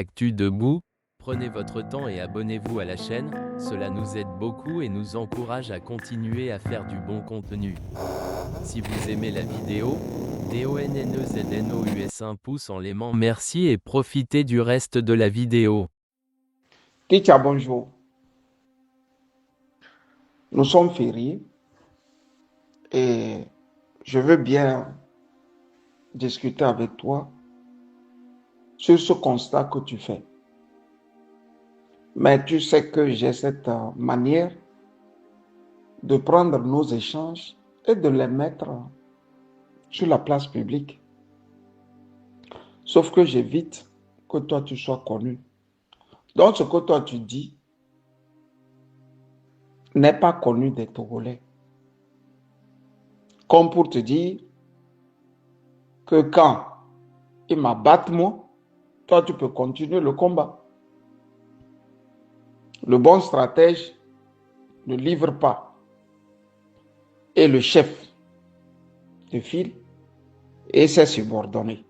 Actu Debout, prenez votre temps et abonnez-vous à la chaîne, cela nous aide beaucoup et nous encourage à continuer à faire du bon contenu. Si vous aimez la vidéo, DONNEZNOUS un pouce en l'aimant, merci et profitez du reste de la vidéo. Teacher, bonjour. Nous sommes fériés et je veux bien discuter avec toi sur ce constat que tu fais. Mais tu sais que j'ai cette manière de prendre nos échanges et de les mettre sur la place publique. Sauf que j'évite que toi tu sois connu. Donc ce que toi tu dis n'est pas connu des Togolais. Comme pour te dire que quand ils m'abattent moi, toi tu peux continuer le combat. Le bon stratège ne livre pas. Et le chef de file et ses subordonnés.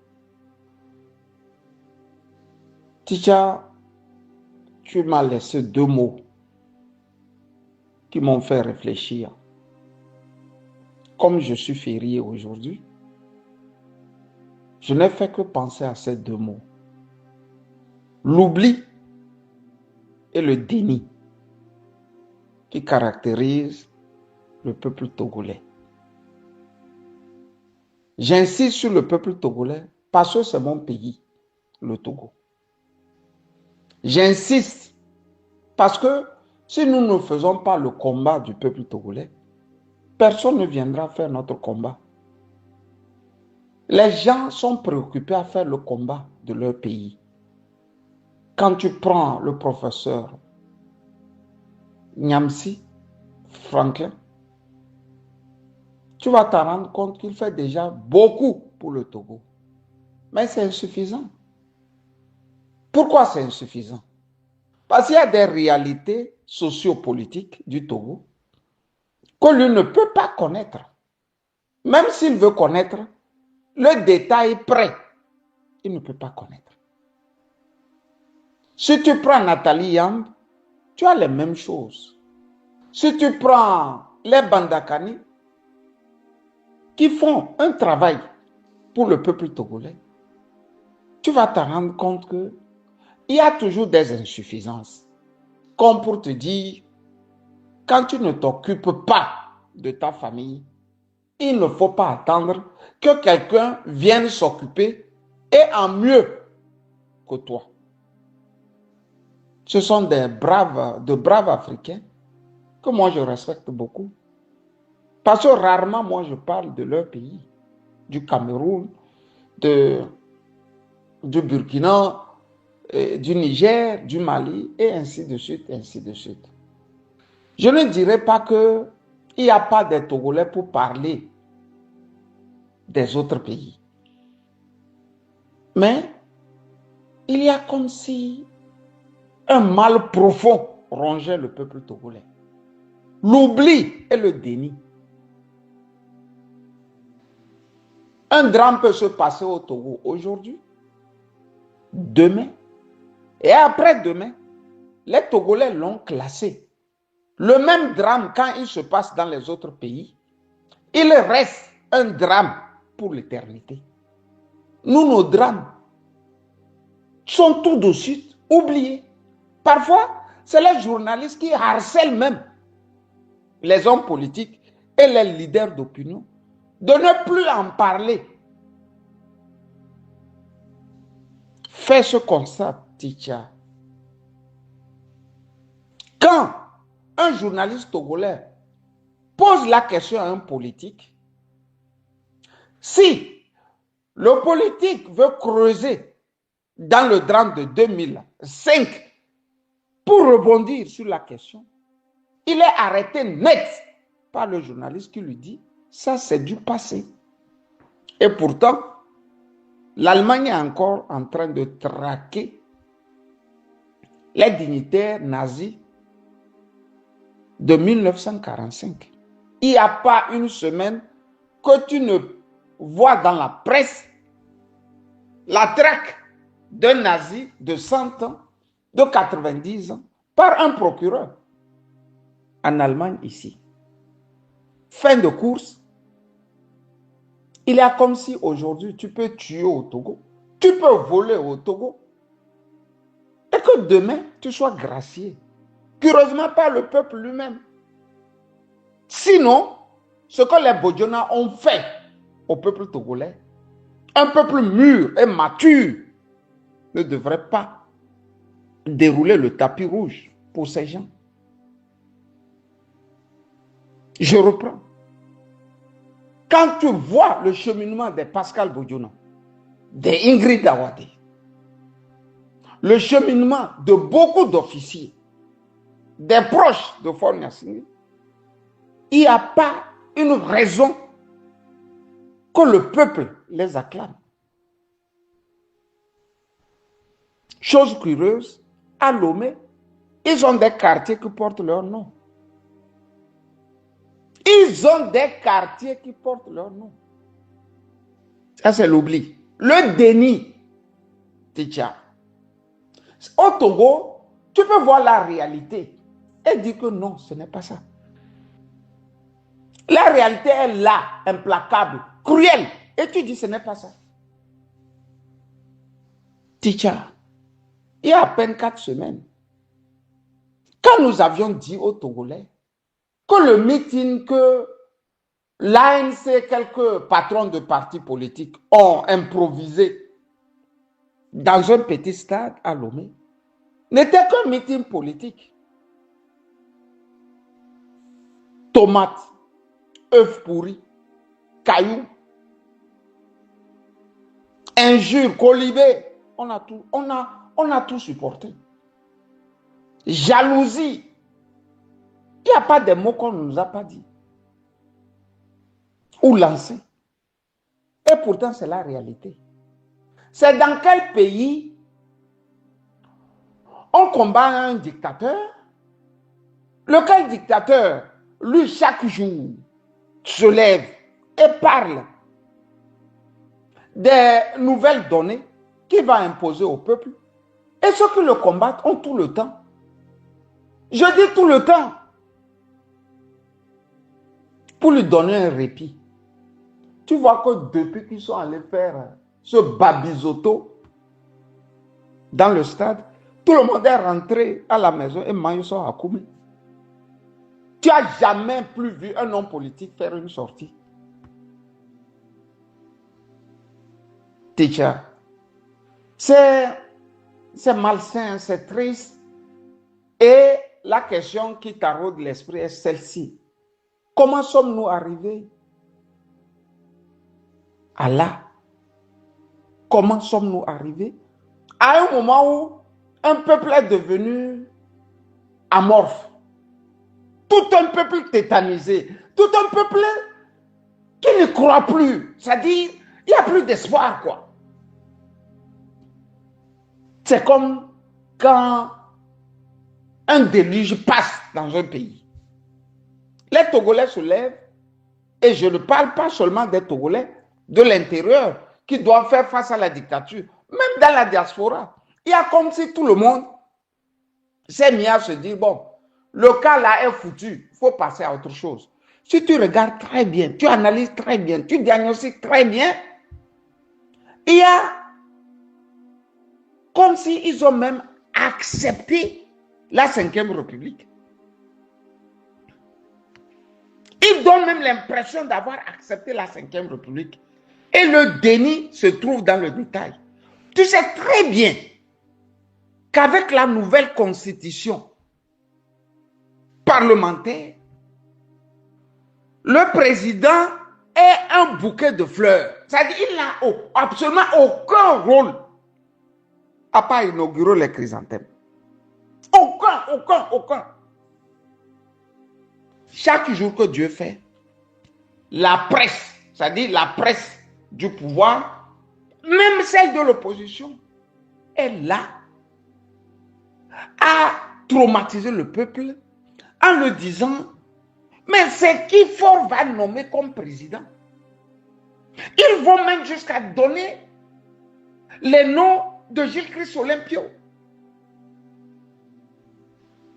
Ticha, tu m'as laissé deux mots qui m'ont fait réfléchir. Comme je suis férié aujourd'hui, je n'ai fait que penser à ces deux mots. L'oubli et le déni qui caractérisent le peuple togolais. J'insiste sur le peuple togolais parce que c'est mon pays, le Togo. J'insiste parce que si nous ne faisons pas le combat du peuple togolais, personne ne viendra faire notre combat. Les gens sont préoccupés à faire le combat de leur pays. Quand tu prends le professeur Nyamsi Franklin, tu vas te rendre compte qu'il fait déjà beaucoup pour le Togo. Mais c'est insuffisant. Pourquoi c'est insuffisant? Parce qu'il y a des réalités sociopolitiques du Togo que lui ne peut pas connaître. Même s'il veut connaître, le détail près, il ne peut pas connaître. Si tu prends Nathalie Yamb, tu as les mêmes choses. Si tu prends les Bandakani, qui font un travail pour le peuple togolais, tu vas te rendre compte qu'il y a toujours des insuffisances. Comme pour te dire, quand tu ne t'occupes pas de ta famille, il ne faut pas attendre que quelqu'un vienne s'occuper et en mieux que toi. Ce sont de braves Africains que moi je respecte beaucoup. Parce que rarement moi je parle de leur pays, du Cameroun, du Burkina, du Niger, du Mali, et ainsi de suite, ainsi de suite. Je ne dirais pas qu'il n'y a pas des Togolais pour parler des autres pays. Mais il y a comme si un mal profond rongeait le peuple togolais. L'oubli et le déni. Un drame peut se passer au Togo aujourd'hui, demain, et après-demain, les Togolais l'ont classé. Le même drame, quand il se passe dans les autres pays, il reste un drame pour l'éternité. Nous, nos drames sont tout de suite oubliés. Parfois, c'est les journalistes qui harcèlent même les hommes politiques et les leaders d'opinion de ne plus en parler. Fais ce constat, Ticha. Quand un journaliste togolais pose la question à un politique, si le politique veut creuser dans le drame de 2005 pour rebondir sur la question, il est arrêté net par le journaliste qui lui dit ça c'est du passé. Et pourtant, l'Allemagne est encore en train de traquer les dignitaires nazis de 1945. Il n'y a pas une semaine que tu ne vois dans la presse la traque d'un nazi de 100 ans, de 90 ans, par un procureur. En Allemagne, ici. Fin de course. Il est comme si aujourd'hui, tu peux tuer au Togo, tu peux voler au Togo, et que demain, tu sois gracié. Curieusement par le peuple lui-même. Sinon, ce que les Bodjona ont fait au peuple togolais, un peuple mûr et mature ne devrait pas dérouler le tapis rouge pour ces gens. Je reprends. Quand tu vois le cheminement des Pascal Bodjona, des Ingrid Dawade, le cheminement de beaucoup d'officiers, des proches de Faure Gnassingbé, il n'y a pas une raison que le peuple les acclame. Chose curieuse, à Lomé, ils ont des quartiers qui portent leur nom. Ils ont des quartiers qui portent leur nom. Ça, c'est l'oubli. Le déni. Ticha. Au Togo, tu peux voir la réalité et dire que non, ce n'est pas ça. La réalité est là, implacable, cruelle. Et tu dis ce n'est pas ça. Ticha, il y a à peine 4 semaines, quand nous avions dit aux Togolais que le meeting que l'ANC, quelques patrons de partis politiques ont improvisé dans un petit stade à Lomé, n'était qu'un meeting politique. Tomates, œufs pourris, cailloux, injures, colibés, on a tout supporté. Jalousie, il n'y a pas de mots qu'on ne nous a pas dit. Ou lancé. Et pourtant, c'est la réalité. C'est dans quel pays on combat un dictateur? Lequel dictateur, lui, chaque jour, se lève et parle des nouvelles données qu'il va imposer au peuple. Et ceux qui le combattent ont tout le temps. Je dis tout le temps. Pour lui donner un répit. Tu vois que depuis qu'ils sont allés faire ce babisoto dans le stade, tout le monde est rentré à la maison et Maïso a coupé. Tu n'as jamais plus vu un homme politique faire une sortie. Teacher, c'est malsain, c'est triste. Et la question qui taraude l'esprit est celle-ci. Comment sommes-nous arrivés à là? Comment sommes-nous arrivés à un moment où un peuple est devenu amorphe? Tout un peuple tétanisé, tout un peuple qui ne croit plus. C'est-à-dire, il n'y a plus d'espoir, quoi. C'est comme quand un déluge passe dans un pays. Les Togolais se lèvent, et je ne parle pas seulement des Togolais, de l'intérieur, qui doivent faire face à la dictature. Même dans la diaspora, il y a comme si tout le monde s'est mis à se dire, bon, le cas là est foutu, il faut passer à autre chose. Si tu regardes très bien, tu analyses très bien, tu diagnostiques très bien, il y a comme s'ils ont même accepté la 5e République. Ils donnent même l'impression d'avoir accepté la 5e République. Et le déni se trouve dans le détail. Tu sais très bien qu'avec la nouvelle constitution parlementaire, le président est un bouquet de fleurs. C'est-à-dire qu'il n'a absolument aucun rôle à part inaugurer les chrysanthèmes. Aucun. Chaque jour que Dieu fait, la presse, c'est-à-dire la presse du pouvoir, même celle de l'opposition, est là à traumatiser le peuple en le disant, mais c'est qui Faure va nommer comme président. Ils vont même jusqu'à donner les noms de Gilles-Christ Olympio.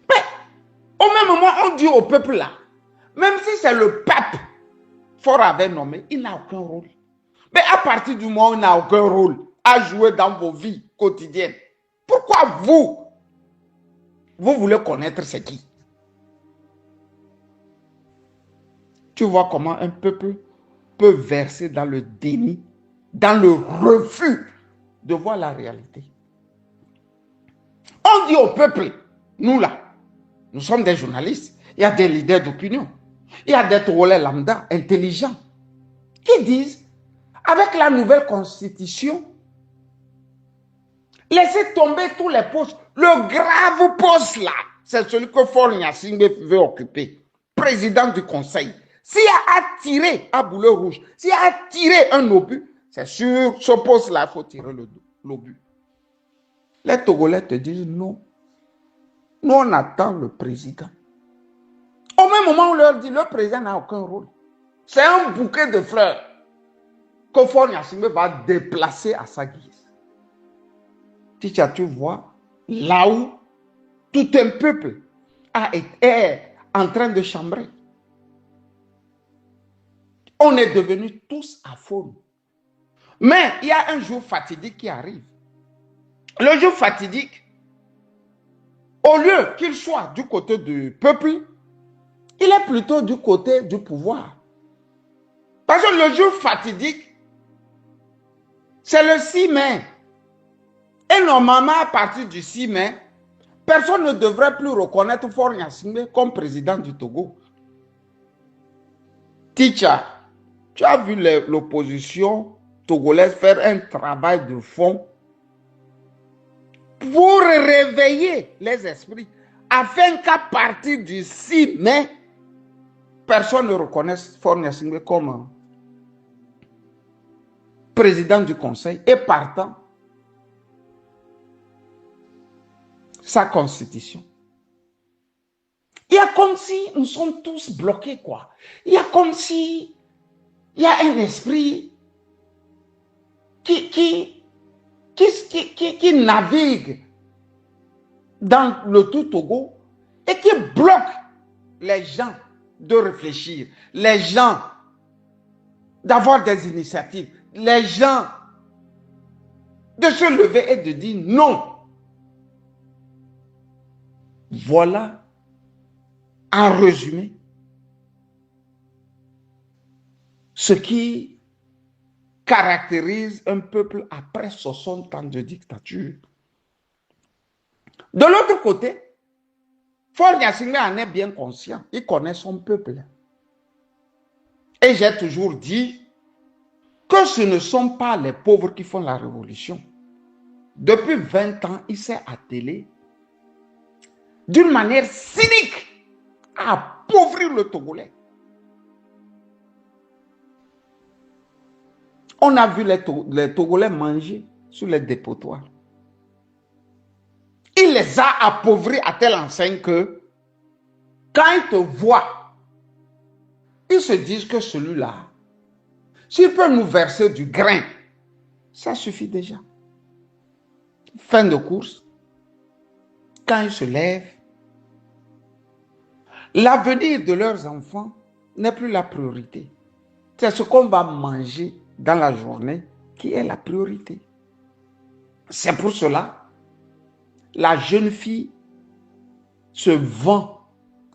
Mais au même moment, on dit au peuple là, même si c'est le pape Faure avait nommé, il n'a aucun rôle. Mais à partir du moment où il n'a aucun rôle à jouer dans vos vies quotidiennes, pourquoi vous voulez connaître c'est qui? Tu vois comment un peuple peut verser dans le déni, dans le refus de voir la réalité. On dit au peuple, nous là, nous sommes des journalistes, il y a des leaders d'opinion, il y a des Togolais lambda intelligents qui disent, avec la nouvelle constitution, laissez tomber tous les postes. Le grave poste là, c'est celui que Faure Gnassingbé veut occuper, président du conseil. S'il a tiré à boulet rouge, s'il a tiré un obus, c'est sur ce poste-là, il faut tirer l'obus. Les Togolais te disent non. Nous, on attend le président. Au même moment, on leur dit le président n'a aucun rôle. C'est un bouquet de fleurs que Faure Gnassingbé va déplacer à sa guise. Tu vois, là où tout un peuple est en train de chambrer. On est devenus tous à fond. Mais il y a un jour fatidique qui arrive. Le jour fatidique, au lieu qu'il soit du côté du peuple, il est plutôt du côté du pouvoir. Parce que le jour fatidique, c'est le 6 mai. Et normalement, à partir du 6 mai, personne ne devrait plus reconnaître Faure Gnassingbé comme président du Togo. Ticha, tu as vu l'opposition togolaise faire un travail de fond pour réveiller les esprits, afin qu'à partir du 6 mai, personne ne reconnaisse Faure Gnassingbé comme président du conseil et partant sa constitution. Il y a comme si nous sommes tous bloqués, quoi. Il y a comme si il y a un esprit qui navigue dans le tout Togo et qui bloque les gens de réfléchir, les gens d'avoir des initiatives, les gens de se lever et de dire non. Voilà, en résumé, ce qui caractérise un peuple après 60 ans de dictature. De l'autre côté, Faure Gnassingbé en est bien conscient. Il connaît son peuple. Et j'ai toujours dit que ce ne sont pas les pauvres qui font la révolution. Depuis 20 ans, il s'est attelé d'une manière cynique à appauvrir le Togolais. On a vu les Togolais manger sur les dépotoirs. Il les a appauvris à telle enseigne que quand ils te voient, ils se disent que celui-là, s'il peut nous verser du grain, ça suffit déjà. Fin de course, quand ils se lèvent, l'avenir de leurs enfants n'est plus la priorité. C'est ce qu'on va manger dans la journée qui est la priorité. C'est pour cela la jeune fille se vend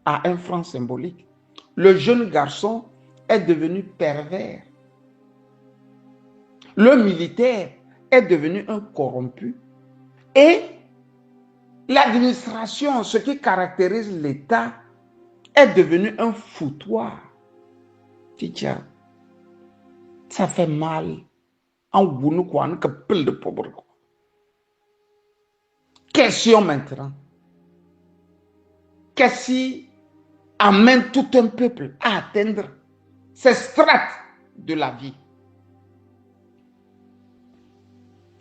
à un franc symbolique. Le jeune garçon est devenu pervers. Le militaire est devenu un corrompu. Et l'administration, ce qui caractérise l'État, est devenu un foutoir. Tiens, ça fait mal. En gounou quoi, on a peu de pauvres. Question maintenant. Qu'est-ce qui amène tout un peuple à atteindre ces strates de la vie?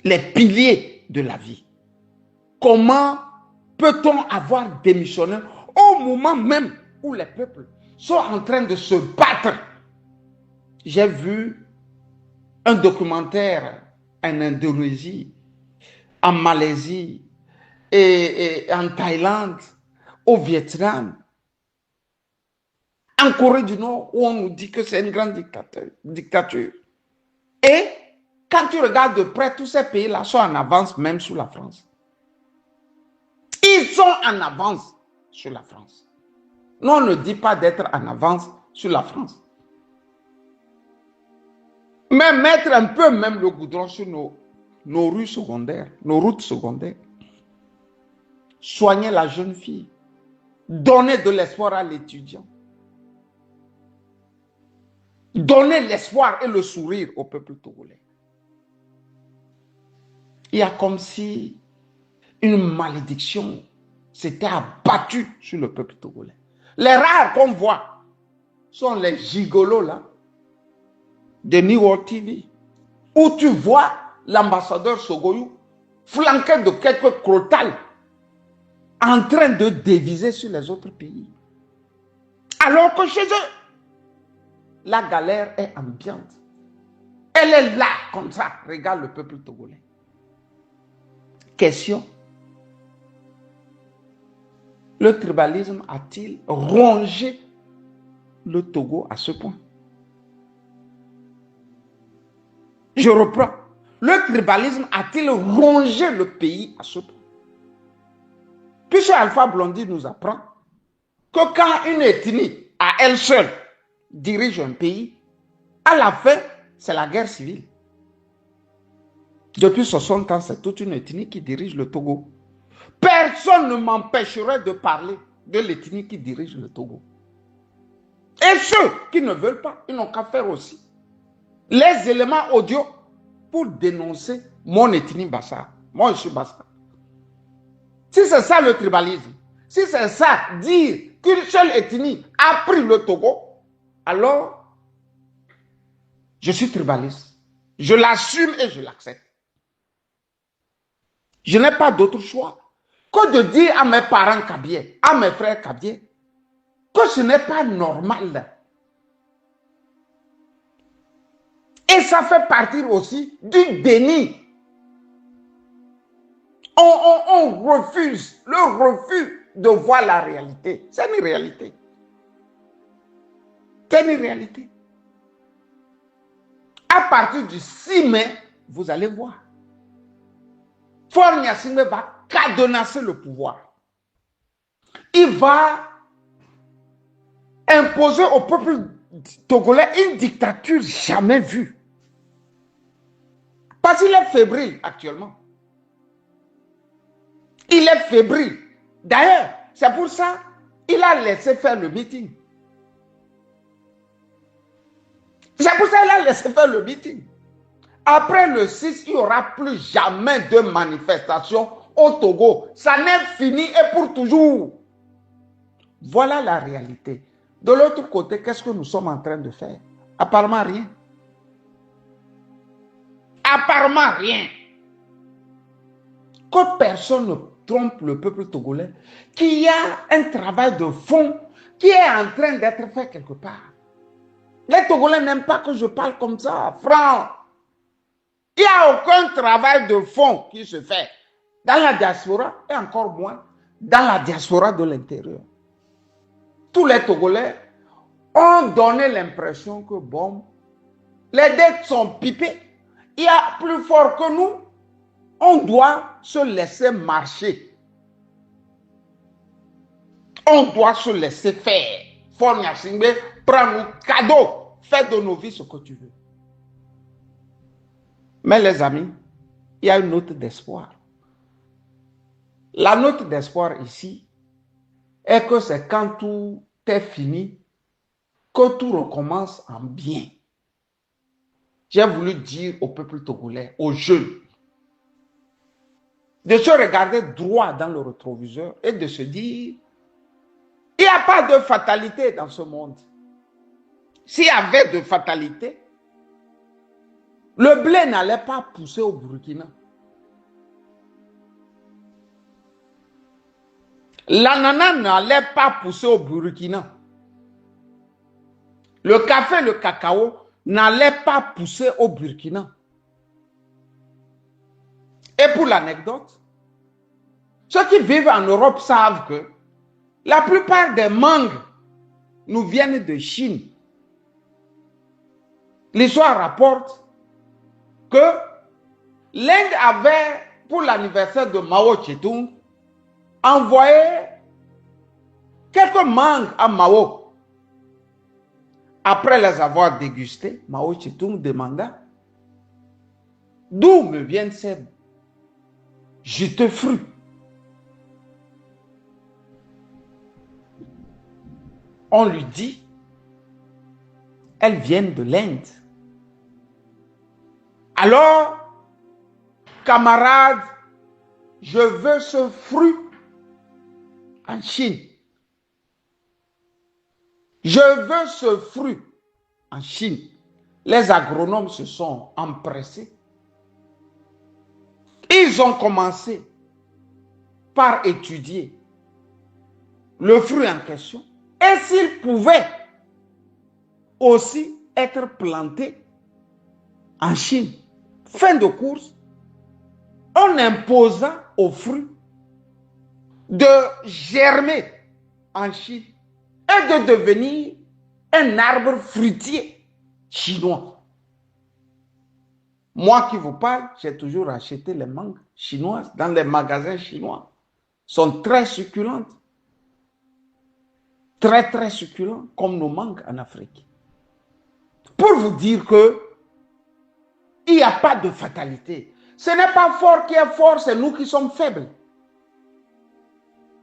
Les piliers de la vie. Comment peut-on avoir démissionné au moment même où les peuples sont en train de se battre? J'ai vu un documentaire en Indonésie en Malaisie et en Thaïlande, au Vietnam, en Corée du Nord, où on nous dit que c'est une grande dictature. Et quand tu regardes de près, tous ces pays-là sont en avance même sur la France. Ils sont en avance sur la France. Nous, on ne dit pas d'être en avance sur la France. Mais mettre un peu même le goudron sur nos rues secondaires, nos routes secondaires. Soigner la jeune fille. Donner de l'espoir à l'étudiant. Donner l'espoir et le sourire au peuple togolais. Il y a comme si une malédiction s'était abattue sur le peuple togolais. Les rares qu'on voit sont les gigolos là, de New World TV, où tu vois l'ambassadeur Sogoyou flanqué de quelques crotales en train de déviser sur les autres pays. Alors que chez eux, la galère est ambiante. Elle est là, comme ça. Regarde le peuple togolais. Question. Le tribalisme a-t-il rongé le Togo à ce point? Je reprends. Le tribalisme a-t-il rongé le pays à ce point? Puisque Alpha Blondy nous apprend que quand une ethnie, à elle seule, dirige un pays, à la fin, c'est la guerre civile. Depuis 60 ans, c'est toute une ethnie qui dirige le Togo. Personne ne m'empêcherait de parler de l'ethnie qui dirige le Togo. Et ceux qui ne veulent pas, ils n'ont qu'à faire aussi les éléments audio pour dénoncer mon ethnie Bassa. Moi, je suis Bassa. Si c'est ça le tribalisme, si c'est ça, dire qu'une seule ethnie a pris le Togo, alors je suis tribaliste. Je l'assume et je l'accepte. Je n'ai pas d'autre choix que de dire à mes parents kabiers, à mes frères kabiers, que ce n'est pas normal. Et ça fait partie aussi du déni. On refuse, le refus de voir la réalité. C'est une réalité. C'est une réalité. À partir du 6 mai, vous allez voir. Faure Gnassingbé va cadenasser le pouvoir. Il va imposer au peuple togolais une dictature jamais vue. Parce qu'il est fébrile actuellement. Il est fébrile. D'ailleurs, c'est pour ça qu'il a laissé faire le meeting. C'est pour ça qu'il a laissé faire le meeting. Après le 6, il n'y aura plus jamais de manifestation au Togo. Ça n'est fini et pour toujours. Voilà la réalité. De l'autre côté, qu'est-ce que nous sommes en train de faire? Apparemment rien. Apparemment rien. Que personne ne trompe le peuple togolais, qu'il y a un travail de fond qui est en train d'être fait quelque part. Les Togolais n'aiment pas que je parle comme ça, franc. Il n'y a aucun travail de fond qui se fait dans la diaspora et encore moins dans la diaspora de l'intérieur. Tous les Togolais ont donné l'impression que bon, les dettes sont pipées. Il y a plus fort que nous. On doit se laisser marcher. On doit se laisser faire. Faure Gnassingbé, prends-nous cadeau. Fais de nos vies ce que tu veux. Mais les amis, il y a une note d'espoir. La note d'espoir ici est que c'est quand tout est fini que tout recommence en bien. J'ai voulu dire au peuple togolais, aux jeunes, de se regarder droit dans le rétroviseur et de se dire, il n'y a pas de fatalité dans ce monde. S'il y avait de fatalité, le blé n'allait pas pousser au Burkina. L'ananas n'allait pas pousser au Burkina. Le café, le cacao n'allait pas pousser au Burkina. Et pour l'anecdote, ceux qui vivent en Europe savent que la plupart des mangues nous viennent de Chine. L'histoire rapporte que l'Inde avait, pour l'anniversaire de Mao Tse-tung, envoyé quelques mangues à Mao. Après les avoir dégustées, Mao Tse-tung demanda d'où me viennent ces juteux fruits. On lui dit, elles viennent de l'Inde. Alors, camarade, je veux ce fruit en Chine. Je veux ce fruit en Chine. Les agronomes se sont empressés. Ils ont commencé par étudier le fruit en question et s'il pouvait aussi être planté en Chine. Fin de course, on imposa aux fruits de germer en Chine et de devenir un arbre fruitier chinois. Moi qui vous parle, j'ai toujours acheté les mangues chinoises dans les magasins chinois. Sont très succulentes. Très, très succulentes, comme nos mangues en Afrique. Pour vous dire que il n'y a pas de fatalité. Ce n'est pas fort qui est fort, c'est nous qui sommes faibles.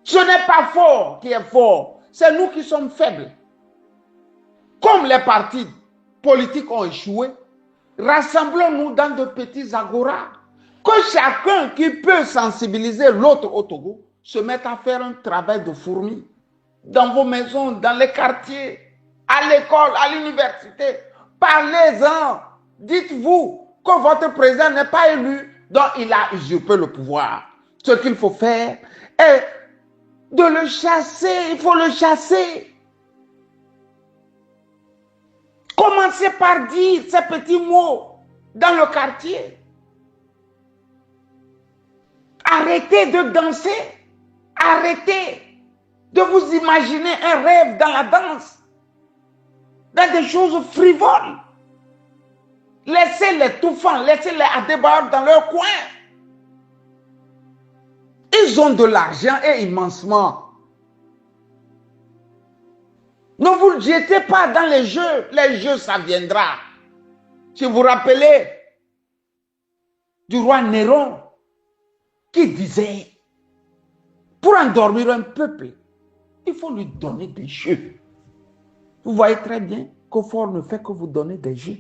Ce n'est pas fort qui est fort, c'est nous qui sommes faibles. Comme les partis politiques ont échoué, rassemblons-nous dans de petits agoras. Que chacun qui peut sensibiliser l'autre au Togo se mette à faire un travail de fourmi. Dans vos maisons, dans les quartiers, à l'école, à l'université. Parlez-en. Dites-vous que votre président n'est pas élu, donc il a usurpé le pouvoir. Ce qu'il faut faire est de le chasser. Il faut le chasser. Commencez par dire ces petits mots dans le quartier. Arrêtez de danser. Arrêtez de vous imaginer un rêve dans la danse, dans des choses frivoles. Laissez les touffants, laissez-les à débarquer dans leur coin. Ils ont de l'argent et immensement. Ne vous jetez pas dans les jeux. Les jeux, ça viendra. Si vous vous rappelez du roi Néron qui disait, pour endormir un peuple, il faut lui donner des jeux. Vous voyez très bien qu'au fort ne fait que vous donner des jeux.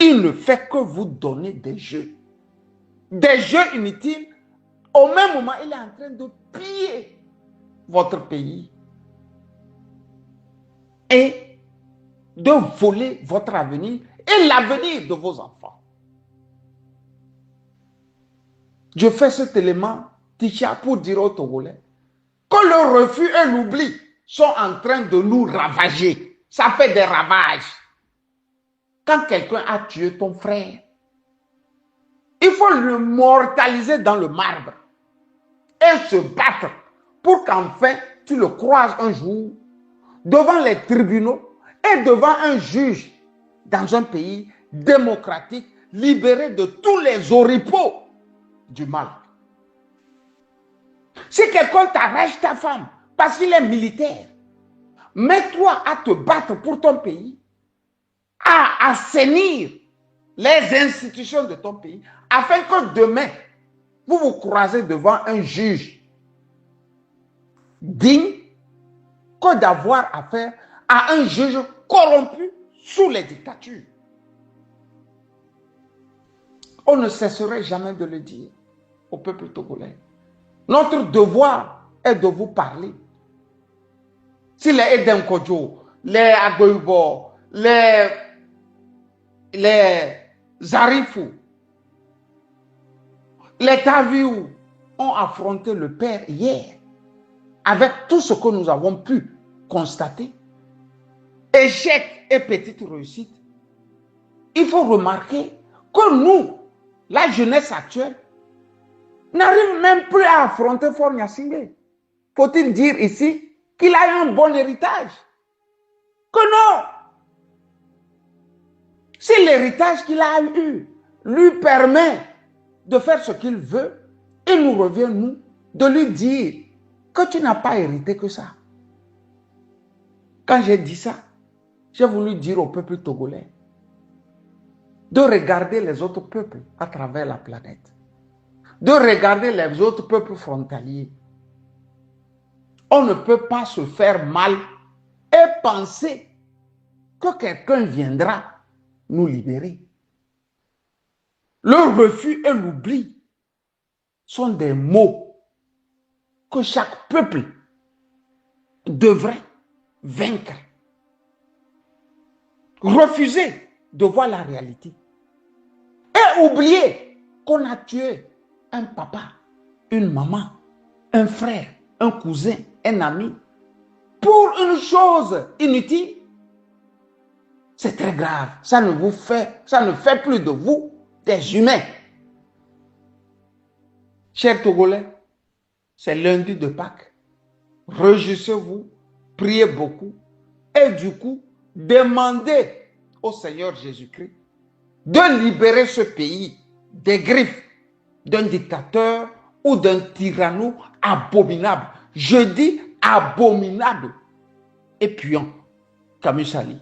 Il ne fait que vous donner des jeux. Des jeux inutiles. Au même moment, il est en train de piller votre pays. Et de voler votre avenir et l'avenir de vos enfants. Je fais cet élément, Ticha, pour dire aux Togolais que le refus et l'oubli sont en train de nous ravager. Ça fait des ravages. Quand quelqu'un a tué ton frère, il faut le mortaliser dans le marbre et se battre pour qu'enfin tu le croises un jour devant les tribunaux et devant un juge dans un pays démocratique libéré de tous les oripeaux du mal. Si quelqu'un t'arrache ta femme parce qu'il est militaire, mets-toi à te battre pour ton pays, à assainir les institutions de ton pays, afin que demain, vous vous croisez devant un juge digne que d'avoir affaire à un juge corrompu sous les dictatures. On ne cesserait jamais de le dire au peuple togolais. Notre devoir est de vous parler. Si les Eden Kodjo, les Agoybo, les Zarifou, les Taviou ont affronté le Père hier avec tout ce que nous avons pu constater, échec et petite réussite, il faut remarquer que nous, la jeunesse actuelle n'arrive même plus à affronter Faure Gnassingbé. Faut-il dire ici qu'il a eu un bon héritage? Que non! Si l'héritage qu'il a eu lui permet de faire ce qu'il veut, il nous revient, nous, de lui dire que tu n'as pas hérité que ça. Quand j'ai dit ça, j'ai voulu dire au peuple togolais de regarder les autres peuples à travers la planète, de regarder les autres peuples frontaliers. On ne peut pas se faire mal et penser que quelqu'un viendra nous libérer. Le refus et l'oubli sont des mots que chaque peuple devrait vaincre. Refuser de voir la réalité. Et oublier qu'on a tué un papa, une maman, un frère, un cousin, un ami, pour une chose inutile. C'est très grave. Ça ne fait plus de vous des humains. Chers Togolais, c'est lundi de Pâques. Réjouissez-vous, priez beaucoup et du coup, demandez au Seigneur Jésus-Christ de libérer ce pays des griffes d'un dictateur ou d'un tyranno abominable. Je dis abominable et puant, Camus Sali.